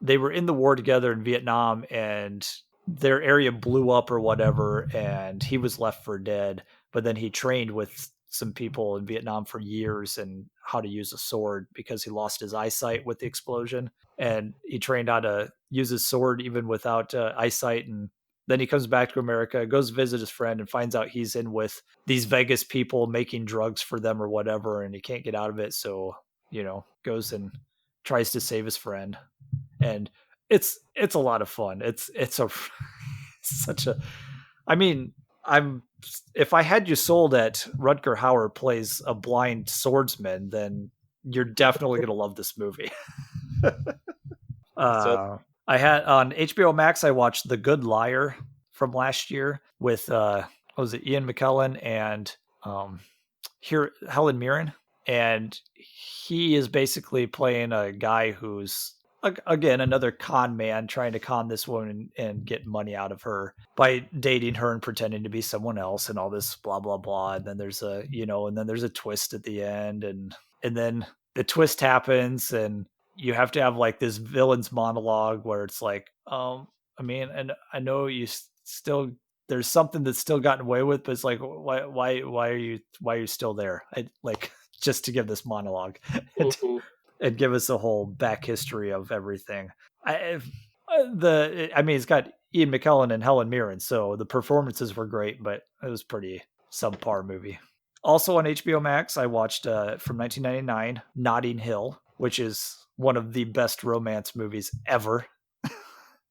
they were in the war together in Vietnam, and their area blew up or whatever, and he was left for dead. But then he trained with some people in Vietnam for years and how to use a sword because he lost his eyesight with the explosion, and he trained how to use his sword even without eyesight. And then he comes back to America, goes to visit his friend, and finds out he's in with these Vegas people making drugs for them or whatever, and he can't get out of it. So, goes and tries to save his friend. And it's a lot of fun. It's such a I mean, I'm if I had you sold at Rutger Hauer plays a blind swordsman, then you're definitely going to love this movie. So I had on HBO Max. I watched The Good Liar from last year with what was it, Ian McKellen and here Helen Mirren, and he is basically playing a guy who's again another con man trying to con this woman and get money out of her by dating her and pretending to be someone else and all this blah blah blah. And then there's a twist at the end, and then the twist happens, and you have to have like this villain's monologue where it's like, and I know you still there's something that's still gotten away with, but it's like, why are you still there? I like just to give this monologue mhm. and give us a whole back history of everything. It's got Ian McKellen and Helen Mirren, so the performances were great, but it was pretty subpar movie. Also on HBO Max, I watched from 1999 Notting Hill, which is one of the best romance movies ever.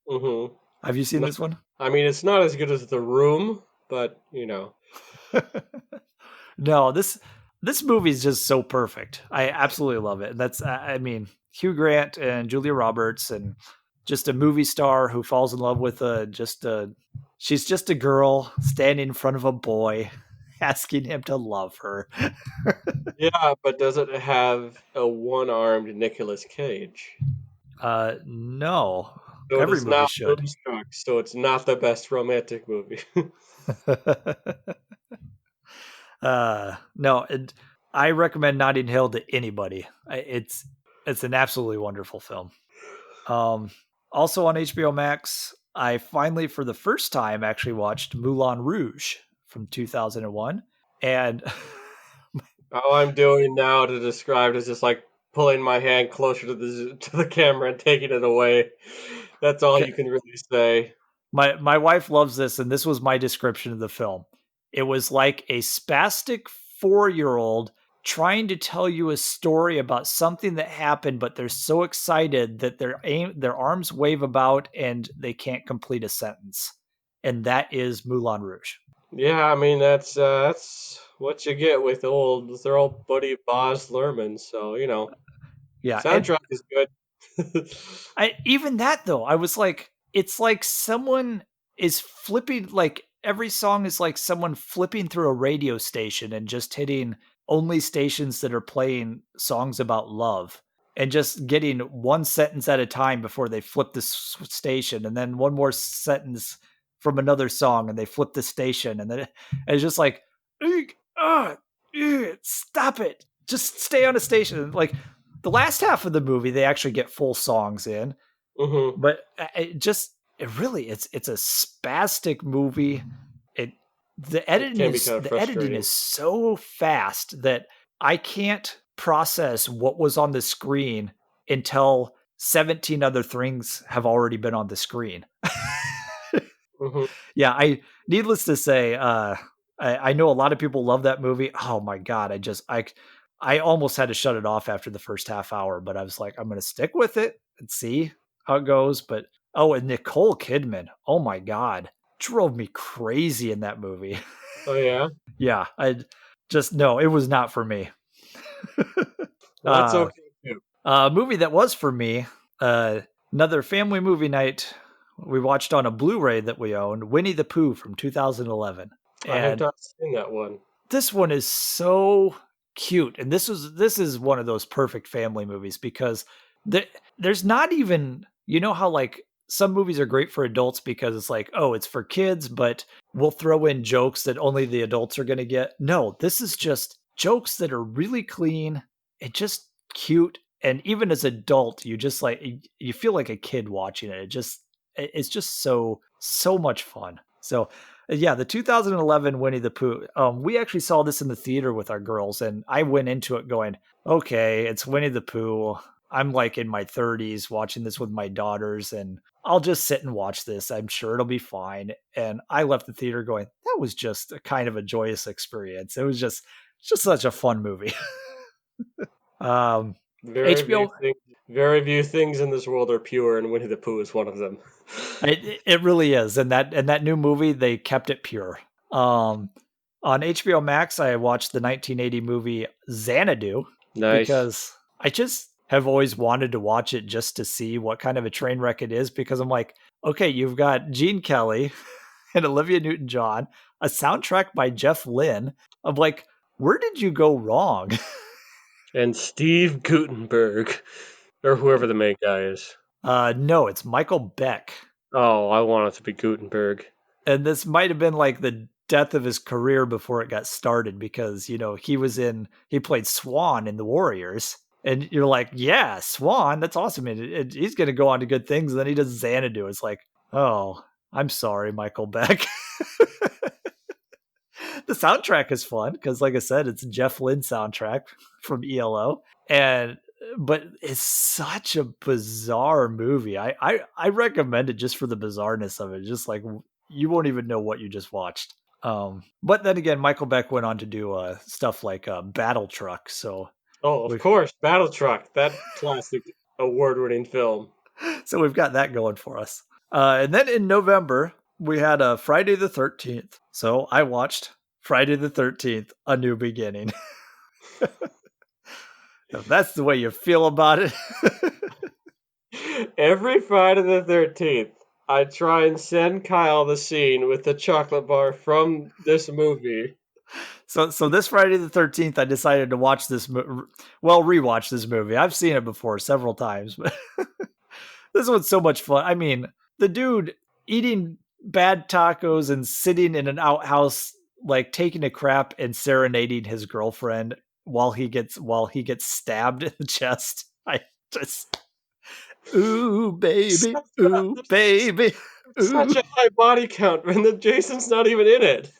Mhm. Have you seen No, this one? I mean, it's not as good as The Room, but No, this movie is just so perfect. I absolutely love it. And that's Hugh Grant and Julia Roberts, and just a movie star who falls in love with she's just a girl standing in front of a boy asking him to love her. yeah, but does it have a one-armed Nicolas Cage? No. So it Every is movie not should. Moonstruck, so it's not the best romantic movie. No, I recommend Notting Hill to anybody. It's an absolutely wonderful film. Um, Also on HBO Max, I finally, for the first time, actually watched Moulin Rouge from 2001, and All I'm doing now to describe is just like pulling my hand closer to the camera and taking it away. That's all you can really say. my wife loves this, and this was my description of the film. It was like a spastic 4-year-old trying to tell you a story about something that happened, but they're so excited that their arms wave about and they can't complete a sentence. And that is Moulin Rouge. Yeah, I mean that's what you get with their old buddy Boz Lerman. So Yeah, and soundtrack is good. even that though, I was like, it's like someone. is flipping, like every song is like someone flipping through a radio station and just hitting only stations that are playing songs about love and just getting one sentence at a time before they flip the station, and then one more sentence from another song and they flip the station, and then it's just like, stop it, just stay on a station. Like the last half of the movie they actually get full songs in, but it's a spastic movie. The It editing can be kind of the editing frustrating. is so fast that I can't process what was on the screen until 17 other things have already been on the screen. Hmm. Yeah, needless to say, I know a lot of people love that movie. Oh my god, I almost had to shut it off after the first half hour, but I was like, I'm going to stick with it and see how it goes. But and Nicole Kidman, oh my god, drove me crazy in that movie. Oh yeah. Yeah, I just no, it was not for me. Well, that's okay too. A movie that was for me, another family movie night. We watched on a Blu-ray that we owned, Winnie the Pooh from 2011, I have and not seen that one. this one is so cute. And this is one of those perfect family movies because there's not even, you know how like some movies are great for adults because it's like, oh, it's for kids, but we'll throw in jokes that only the adults are going to get. No, this is just jokes that are really clean and just cute. And even as adult, you just like you feel like a kid watching it. It's just so much fun. So yeah, the 2011 Winnie the Pooh. We actually saw this in the theater with our girls, and I went into it going, okay, it's Winnie the Pooh. I'm like in my 30s watching this with my daughters, and I'll just sit and watch this. I'm sure it'll be fine. And I left the theater going, that was just a kind of a joyous experience. It was just such a fun movie. um, HBO, Very few things in this world are pure, and Winnie the Pooh is one of them. it really is. And that new movie, they kept it pure. On HBO Max, I watched the 1980 movie Xanadu Nice. because I just have always wanted to watch it just to see what kind of a train wreck it is. Because I'm like, okay, you've got Gene Kelly and Olivia Newton-John, a soundtrack by Jeff Lynne. I'm like, where did you go wrong? And Steve Gutenberg, or whoever the main guy is. No, it's Michael Beck. Oh, I want it to be Gutenberg. And this might have been like the death of his career before it got started because, you know, he played Swan in The Warriors. And you're like, yeah, Swan, that's awesome. And he's going to go on to good things. And then he does Xanadu. It's like, oh, I'm sorry, Michael Beck. The soundtrack is fun because, like I said, it's Jeff Lynne soundtrack from ELO. But it's such a bizarre movie. I recommend it just for the bizarreness of it. Just like you won't even know what you just watched. But then again, Michael Beck went on to do stuff like Battle Truck. So Oh, of course, Battle Truck, that classic award-winning film. we've got that going for us. And then in November we had a Friday the 13th. So I watched Friday the 13th: A New Beginning. If that's the way you feel about it. Every Friday the 13th, I try and send Kyle the scene with the chocolate bar from this movie. So this Friday the 13th, I decided to watch rewatch this movie. I've seen it before several times, but this one's so much fun. I mean, the dude eating bad tacos and sitting in an outhouse, like taking a crap and serenading his girlfriend while he gets stabbed in the chest. I just, ooh baby, ooh baby, ooh. Such a high body count, and the Jason's not even in it.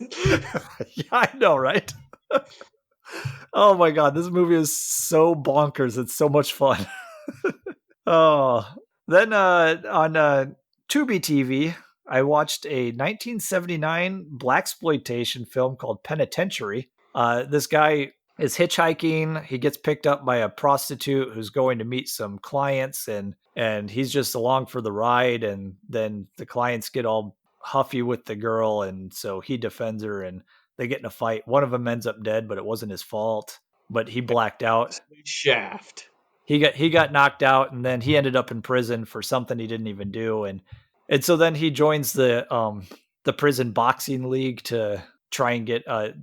Yeah, I know, right? Oh my god, this movie is so bonkers. It's so much fun. Oh, then on Tubi TV, I watched a 1979 blaxploitation film called Penitentiary. This guy is hitchhiking. He gets picked up by a prostitute who's going to meet some clients, and he's just along for the ride. And then the clients get all huffy with the girl, and so he defends her, and they get in a fight. One of them ends up dead, but it wasn't his fault. But he blacked out. Shaft. He got knocked out, and then he ended up in prison for something he didn't even do. And And so then he joins the prison boxing league to try and get a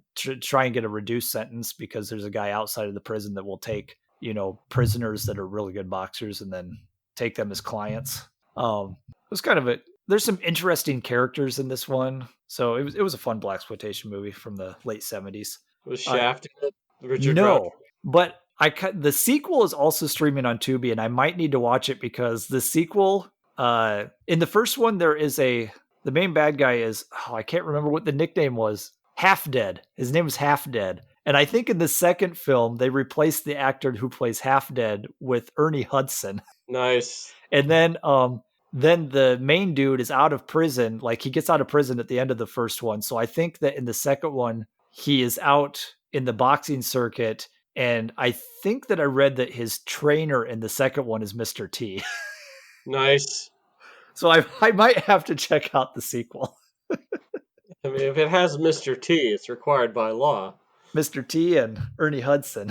reduced sentence, because there's a guy outside of the prison that will take, prisoners that are really good boxers and then take them as clients. It was kind of there's some interesting characters in this one. So it was a fun blaxploitation movie from the late 70s. Was Shaft in it? Richard Dreyfuss? No, but the sequel is also streaming on Tubi, and I might need to watch it, because the sequel, in the first one, the main bad guy is, I can't remember what the nickname was. Half Dead. His name was Half Dead. And I think in the second film, they replaced the actor who plays Half Dead with Ernie Hudson. Nice. And then the main dude is out of prison. Like, he gets out of prison at the end of the first one. So I think that in the second one, he is out in the boxing circuit. And I think that I read that his trainer in the second one is Mr. T. Nice. So I might have to check out the sequel. I mean, if it has Mr. T, it's required by law. Mr. T and Ernie Hudson.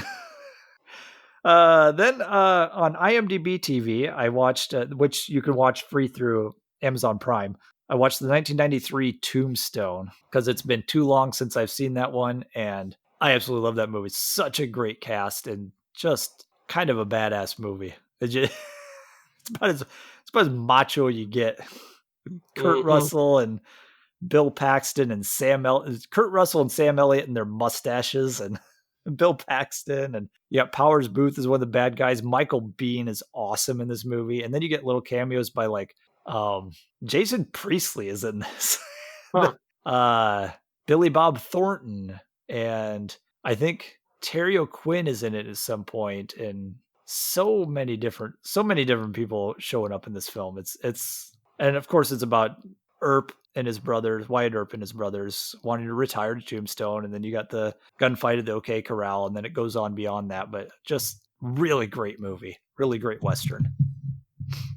Then on IMDb TV, I watched, which you can watch free through Amazon Prime, I watched the 1993 Tombstone, because it's been too long since I've seen that one, and I absolutely love that movie. It's such a great cast and just kind of a badass movie. It's about as macho you get. Kurt Russell and Bill Paxton and Kurt Russell and Sam Elliott and their mustaches, and Bill Paxton, and Powers Booth is one of the bad guys. Michael Biehn is awesome in this movie, and then you get little cameos by Jason Priestley is in this. Huh. Billy Bob Thornton, and I think Terry O'Quinn is in it at some point, and so many different people showing up in this film. And of course it's about Earp and his brothers, Wyatt Earp and his brothers, wanting to retire to Tombstone, and then you got the gunfight at the OK Corral, and then it goes on beyond that. But just really great movie, really great Western.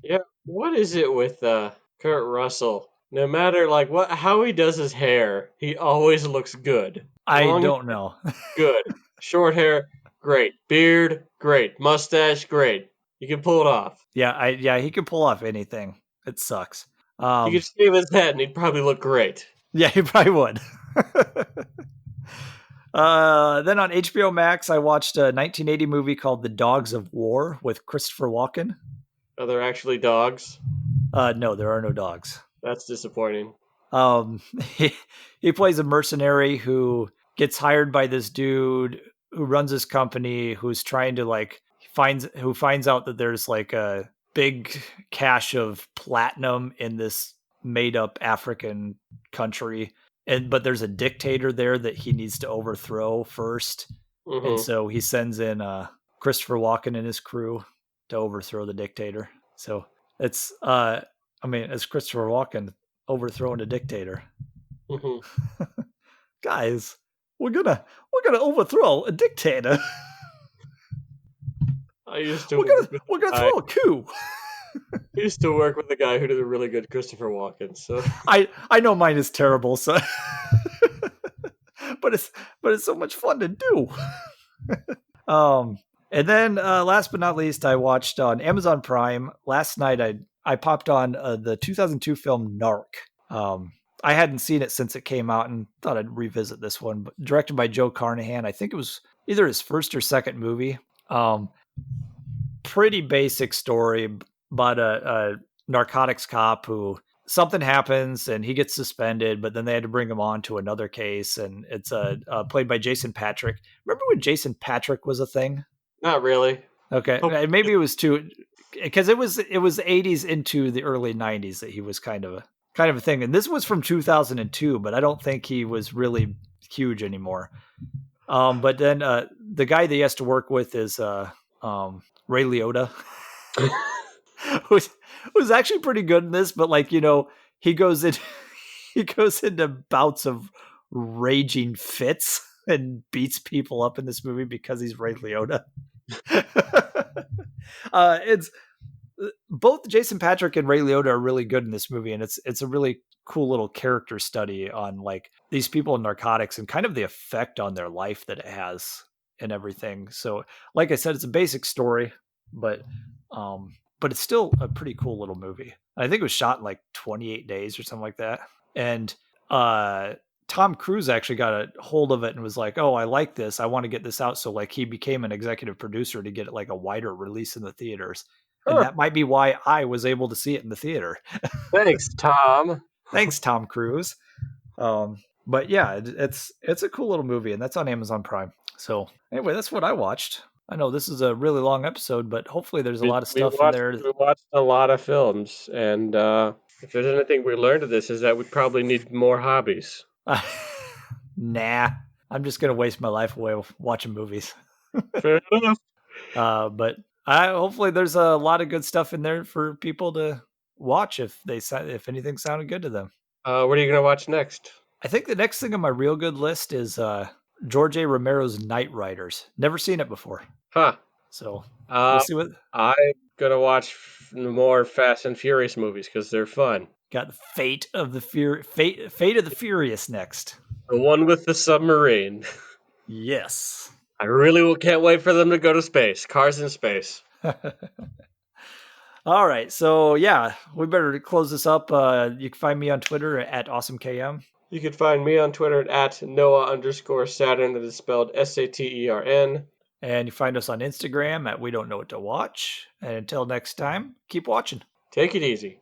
Yeah, what is it with Kurt Russell? No matter how he does his hair, he always looks good. I don't know. Good. Short hair, great. Beard, great. Mustache, great. You can pull it off. Yeah, he can pull off anything. It sucks. He could shave his head and he'd probably look great. Yeah, he probably would. Then on HBO Max, I watched a 1980 movie called The Dogs of War with Christopher Walken. Are there actually dogs? No, there are no dogs. That's disappointing. He plays a mercenary who gets hired by this dude who runs his company, who's trying to who finds out that there's a big cache of platinum in this made up African country. But there's a dictator there that he needs to overthrow first. Mm-hmm. And so he sends in Christopher Walken and his crew to overthrow the dictator. So it's it's Christopher Walken overthrowing a dictator. Mm-hmm. Guys, we're gonna overthrow a dictator. We're gonna throw a coup. I used to work with a guy who did a really good Christopher Walken. So I know mine is terrible. So, but it's so much fun to do. And then last but not least, I watched on Amazon Prime last night. I popped on the 2002 film Narc. I hadn't seen it since it came out and thought I'd revisit this one. But directed by Joe Carnahan. I think it was either his first or second movie. Pretty basic story about a narcotics cop who something happens and he gets suspended, but then they had to bring him on to another case. And it's played by Jason Patric. Remember when Jason Patric was a thing? Not really. Okay. Maybe it was too, because it was 80s into the early 90s that he was kind of a thing. And this was from 2002, but I don't think he was really huge anymore. But then the guy that he has to work with is Ray Liotta, who's actually pretty good in this, but he goes into bouts of raging fits and beats people up in this movie because he's Ray Liotta. It's both Jason Patric and Ray Liotta are really good in this movie, and it's a really cool little character study on these people in narcotics and kind of the effect on their life that it has and everything. So like I said, it's a basic story, but but it's still a pretty cool little movie. I think it was shot in like 28 days or something like that. And Tom Cruise actually got a hold of it and was like, "Oh, I like this. I want to get this out." So like he became an executive producer to get it like a wider release in the theaters. And Huh. that might be why I was able to see it in the theater. Thanks, Tom. Thanks, Tom Cruise. But yeah, it's a cool little movie, and that's on Amazon Prime. So anyway, that's what I watched. I know this is a really long episode, but hopefully there's a lot of stuff in there. We watched a lot of films, and if there's anything we learned of this is that we probably need more hobbies. Nah, I'm just gonna waste my life away watching movies. Fair enough. But hopefully there's a lot of good stuff in there for people to watch if anything sounded good to them. What are you gonna watch next? I think the next thing on my real good list is George A. Romero's Night Riders. Never seen it before, Huh. so we'll Uh, see what. I'm gonna watch more Fast and Furious movies because they're fun. Got the Fate of the Fate of the Furious next. The one with the submarine. Yes. I really can't wait for them to go to space. Cars in space. All right, so yeah, we better close this up. You can find me on Twitter at AwesomeKM. You can find me on Twitter at Noah_Saturn. That is spelled Satern. And you find us on Instagram at We Don't Know What to Watch. And until next time, keep watching. Take it easy.